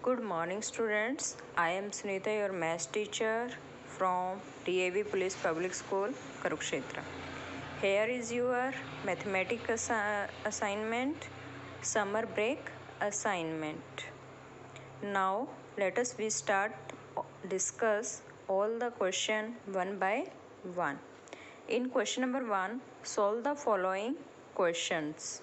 Good morning, students. I am Sunita, your maths teacher from DAV Police Public School, Kurukshetra. Here is your mathematics assignment, summer break assignment. Now, let us start discuss all the question one by one. In question number 1, solve the following questions.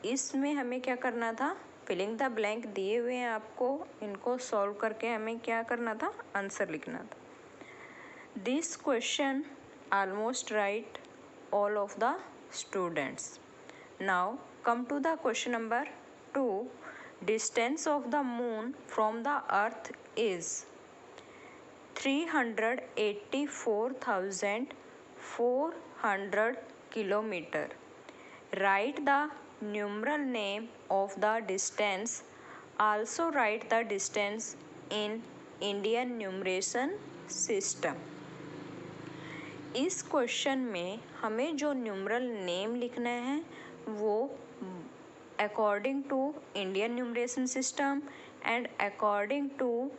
इसमें हमें क्या करना था? Filling the blank दिए हुए हैं आपको, इनको सॉल्व करके हमें क्या करना था? आंसर लिखना था. This question almost right all of the students. Now come to the question number 2. Distance of the moon from the earth is 384,400 kilometer. Write the numeral name of the distance. Also write the distance in Indian numeration system. इस question में हमें जो numeral name लिखना है वो according to Indian numeration system and according to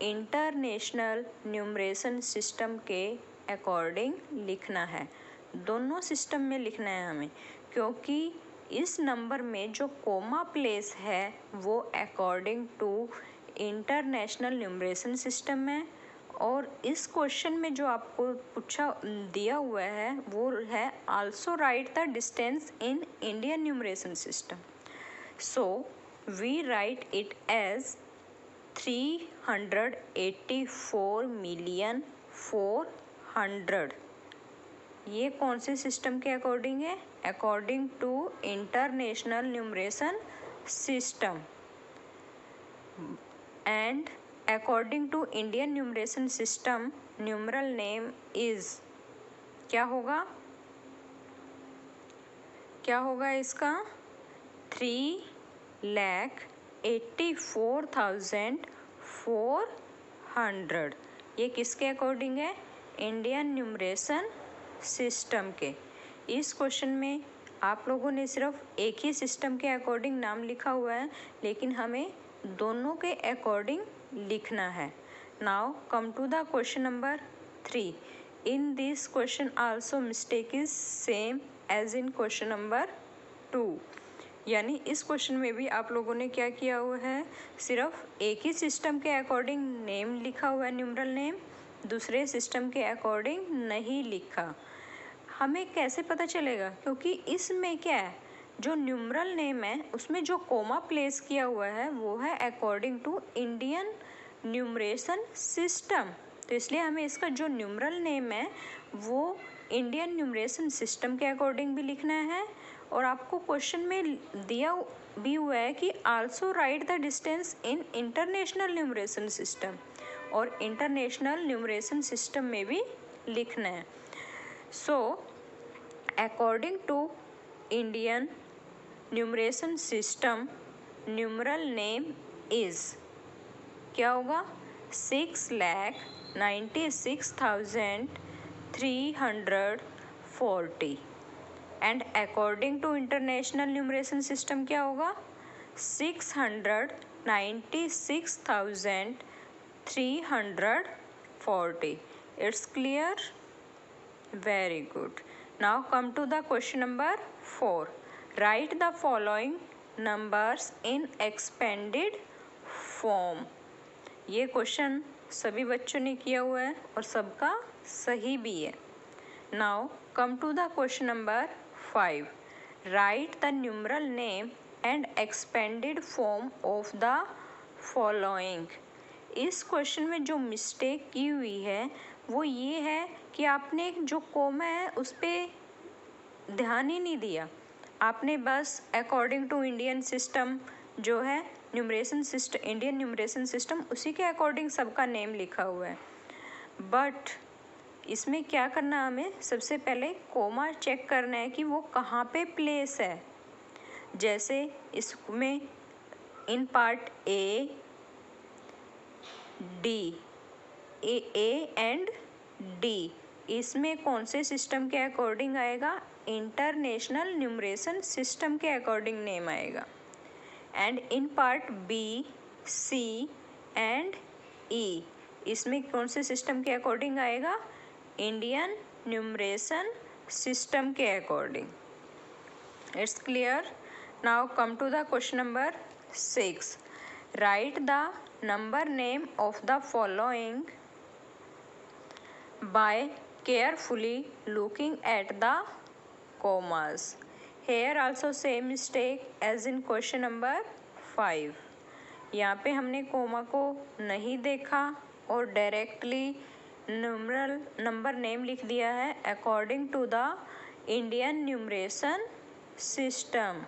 international numeration system के according लिखना है. दोनों सिस्टम में लिखना है हमें, क्योंकि इस नंबर में जो कोमा प्लेस है वो according to international numeration system है, और इस क्वेश्चन में जो आपको पूछा दिया हुआ है वो है also write the distance in Indian numeration system. So we write it as 384,400,000. ये कौन से सिस्टम के अकॉर्डिंग है? According to international numeration system. And according to Indian numeration system numeral name is क्या होगा? क्या होगा इसका? 3,84,400. ये किसके अकॉर्डिंग है? इंडियन न्यूमरेशन सिस्टम के. इस क्वेश्चन में आप लोगों ने सिर्फ एक ही सिस्टम के अकॉर्डिंग नाम लिखा हुआ है, लेकिन हमें दोनों के अकॉर्डिंग लिखना है. Now come to the question number 3. In this question also mistake is same as in question number 2. यानी इस क्वेश्चन में भी आप लोगों ने क्या किया हुआ है? सिर्फ एक ही सिस्टम के अकॉर्डिंग नेम लिखा हुआ है, न्यूमरल नेम, दूसरे सिस्टम के अकॉर्डिंग नहीं लिखा. हमें कैसे पता चलेगा? क्योंकि इसमें क्या है, जो न्यूमरल नेम है उसमें जो कोमा प्लेस किया हुआ है वो है according to Indian numeration system. तो इसलिए हमें इसका जो न्यूमरल नेम है वो इंडियन न्यूमरेशन सिस्टम के अकॉर्डिंग भी लिखना है. और आपको क्वेश्चन में दिया भी हुआ है कि also write the distance in international numeration system, और इंटरनेशनल न्यूमरेशन सिस्टम में भी लिखना है. So according to Indian numeration system numeral name is क्या होगा? 6,96,340. And according to international numeration system क्या होगा? 696,340. It's clear? Very good. Now come to the question number 4. Write the following numbers in expanded form. ये question सभी बच्चों ने किया हुआ है और सबका सही भी है. Now come to the question number 5. Write the numeral name and expanded form of the following. इस क्वेश्चन में जो मिस्टेक की हुई है वो ये है कि आपने जो कोमा है उस पर ध्यान ही नहीं दिया. आपने बस अकॉर्डिंग टू इंडियन सिस्टम जो है numeration system, Indian numeration system, उसी के अकॉर्डिंग सबका नेम लिखा हुआ है. बट इसमें क्या करना, हमें सबसे पहले कोमा चेक करना है कि वो कहाँ पे प्लेस है. जैसे इसमें in part A D, A and D, इसमें कौन से सिस्टम के अकॉर्डिंग आएगा? इंटरनेशनल न्यूमरेशन सिस्टम के अकॉर्डिंग नेम आएगा. And in part B C and E। इसमें कौन से सिस्टम के अकॉर्डिंग आएगा? इंडियन न्यूमरेशन सिस्टम के according. It's clear. Now come to the question number 6। Write the number name of the following by carefully looking at the commas. Here also same mistake as in question number 5. यहाँ पे हमने coma को नहीं देखा और directly numeral number name लिख दिया है according to the Indian numeration system,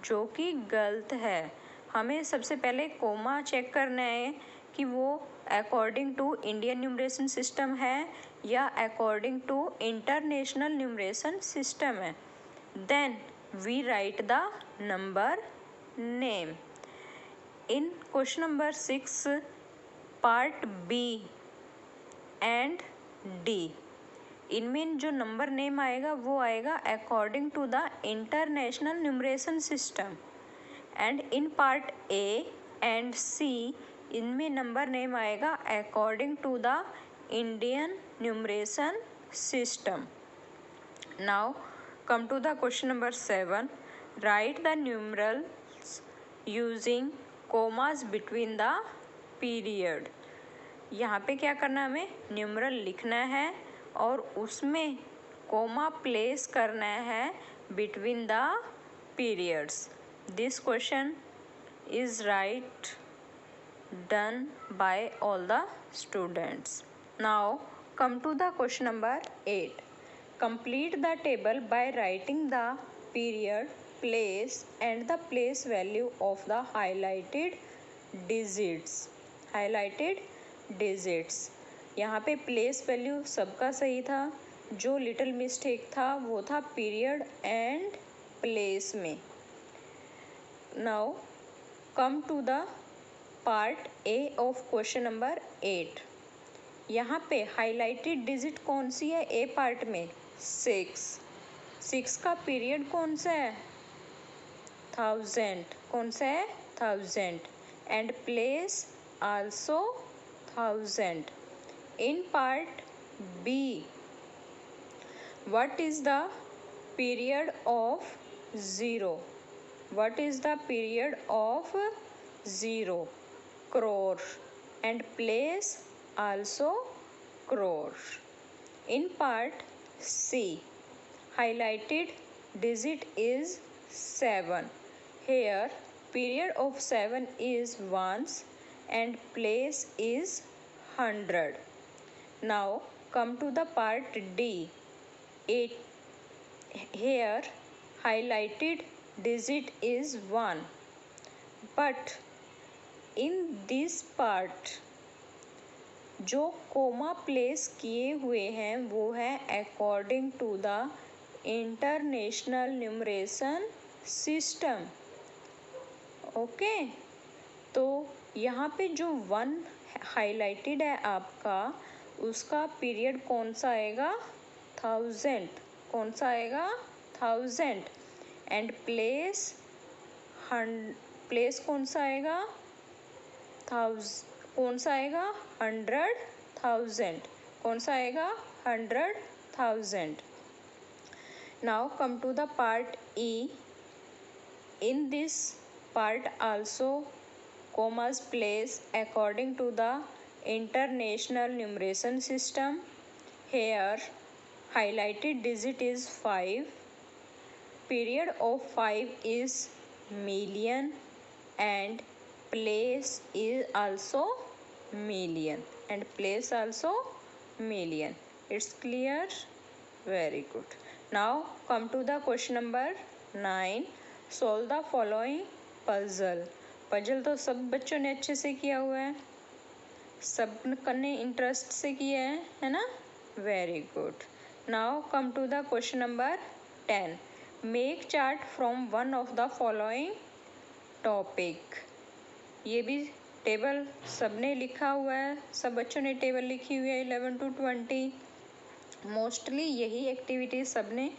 जो कि गलत है। हमें सबसे पहले कोमा चेक करना है कि वो according to Indian numeration system है या according to international numeration system है। Then we write the number name. In question number 6 part B and D, इनमें जो नंबर नेम आएगा वो आएगा according to the international numeration system, and in part A and C इनमें number name आएगा according to the Indian numeration system. Now come to the question number 7। Write the numerals using commas between the period. यहाँ पे क्या करना है? हमें numeral लिखना है और उसमें कोमा प्लेस करना है between the periods. This question is right done by all the students. Now come to the question number 8. Complete the table by writing the period, place and the place value of the highlighted digits. Highlighted digits. यहाँ पे place value सबका सही था, जो little mistake था वो था period and place में। Now come to the part A of question number 8। यहाँ पे हाईलाइटेड डिजिट कौन सी है? ए पार्ट में 6 का पीरियड कौन सा है? 1000। कौन सा है? 1000। And place also 1000। In part be what is the period of 0? What is the period of 0? crore, and place also crore. In part C, highlighted digit is 7. Here period of 7 is ones and place is 100. Now come to the part D. 8. Here highlighted digit is 1, but in this part जो comma place किए हुए हैं वो है according to the international numeration system. Okay, तो यहाँ पे जो 1 हाईलाइटेड है आपका, उसका पीरियड कौन सा आएगा? 1000। कौन सा आएगा? 1000। एंड प्लेस कौन सा आएगा? कौन सा आएगा? 100,000। कौन सा आएगा? 100,000। Now come to the part E. In this part also commas place according to the international numeration system. Here highlighted digit is 5. Period of 5 is million and place is also million, and place also million. It's clear? Very good. Now come to the question number 9. Solve the following puzzle. Puzzle तो सब बच्चों ने अच्छे से किया हुआ है, सब ने इंटरेस्ट से किया है ना? Very good. Now come to the question number 10. Make chart from one of the following topic. ये भी टेबल सबने लिखा हुआ है, सब बच्चों ने टेबल लिखी हुई है 11 to 20. मोस्टली यही एक्टिविटी सबने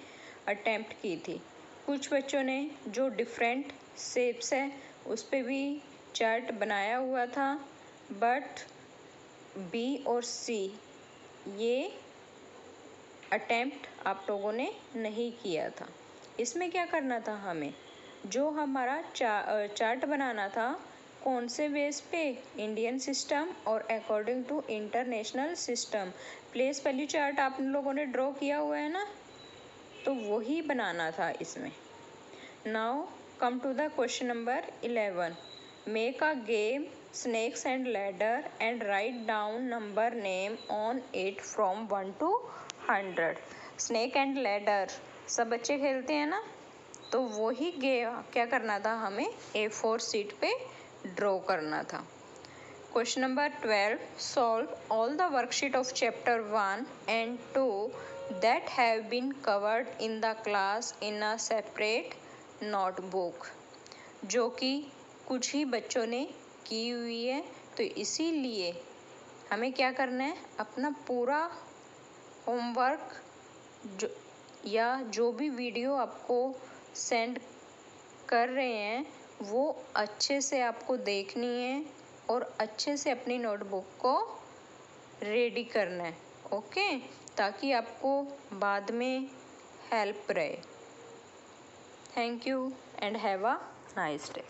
अटेम्प्ट की थी. कुछ बच्चों ने जो डिफरेंट शेप्स है उस पर भी चार्ट बनाया हुआ था, बट बी और सी ये अटेम्प्ट आप लोगों ने नहीं किया था। इसमें क्या करना था हमें, जो हमारा चार्ट बनाना था कौन से बेस पे, इंडियन सिस्टम और according to international system. Place value chart आप लोगों ने ड्रॉ किया हुआ है ना, तो वही बनाना था इसमें। Now come to the question number 11। Make a game snakes and ladder and write down number name on it from 1 to 100। Snake and ladder सब बच्चे खेलते हैं ना, तो वही गेम क्या करना था हमें A4 शीट पे ड्रॉ करना था। Question number 12। Solve all the worksheet of chapter 1 and 2 that have been covered in the class in a separate notebook। जो कि कुछ ही बच्चों ने की हुई है, तो इसीलिए हमें क्या करना है, अपना पूरा होमवर्क जो भी वीडियो आपको सेंड कर रहे हैं वो अच्छे से आपको देखनी है और अच्छे से अपनी नोटबुक को रेडी करना है। ओके, ताकि आपको बाद में हेल्प रहे। Thank you and have a nice day.